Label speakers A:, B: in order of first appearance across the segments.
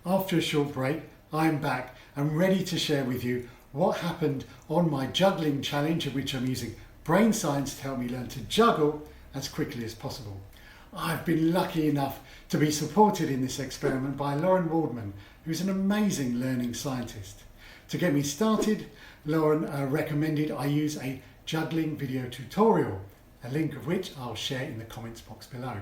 A: After a short break, I'm back and ready to share with you what happened on my juggling challenge, in which I'm using brain science to help me learn to juggle as quickly as possible. I've been lucky enough to be supported in this experiment by Lauren Waldman, who's an amazing learning scientist. To get me started, Lauren recommended I use a juggling video tutorial, a link of which I'll share in the comments box below.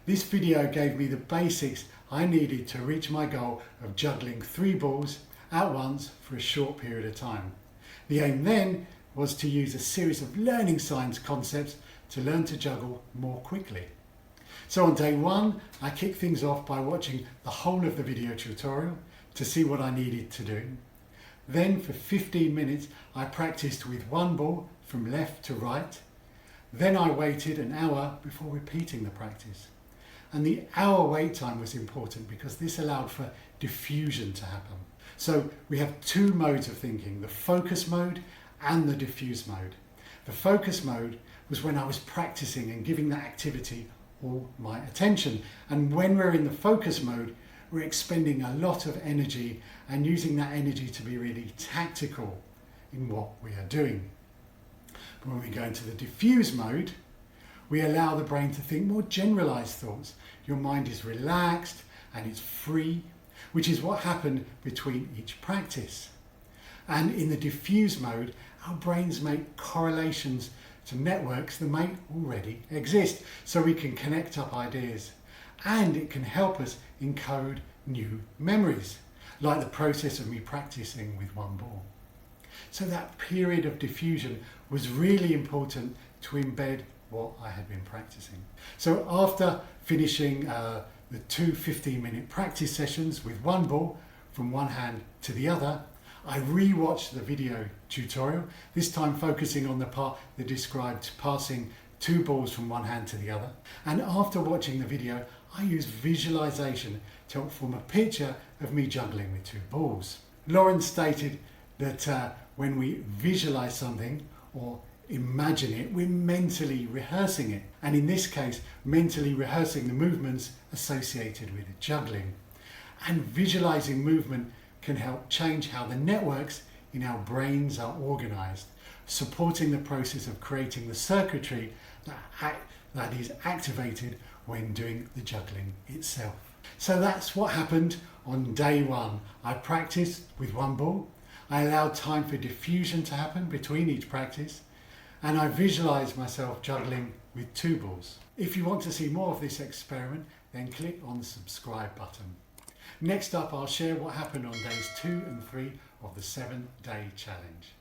A: This video gave me the basics I needed to reach my goal of juggling 3 balls at once for a short period of time. The aim then was to use a series of learning science concepts to learn to juggle more quickly. So on day 1, I kicked things off by watching the whole of the video tutorial to see what I needed to do. Then for 15 minutes I practiced with 1 ball from left to right. Then I waited an hour before repeating the practice. And the hour wait time was important because this allowed for diffusion to happen. So we have 2 modes of thinking, the focus mode and the diffuse mode. The focus mode was when I was practicing and giving that activity all my attention. And when we're in the focus mode, we're expending a lot of energy and using that energy to be really tactical in what we are doing. But when we go into the diffuse mode, we allow the brain to think more generalized thoughts. Your mind is relaxed and it's free, which is what happened between each practice. And in the diffuse mode, our brains make correlations to networks that may already exist, so we can connect up ideas. And it can help us encode new memories, like the process of me practicing with 1 ball. So that period of diffusion was really important to embed what I had been practicing. So after finishing the 2 15-minute practice sessions with 1 ball from one hand to the other, I re-watched the video tutorial, this time focusing on the part that described passing 2 balls from one hand to the other. And after watching the video, I used visualization to help form a picture of me juggling with 2 balls. Lauren stated that when we visualize something or imagine it, we're mentally rehearsing it. And in this case, mentally rehearsing the movements associated with juggling. And visualizing movement can help change how the networks in our brains are organized, supporting the process of creating the circuitry that is activated when doing the juggling itself. So that's what happened on day 1. I practiced with 1 ball. I allowed time for diffusion to happen between each practice, and I visualized myself juggling with 2 balls. If you want to see more of this experiment, then click on the subscribe button. Next up, I'll share what happened on days 2 and 3 of the 7-day challenge.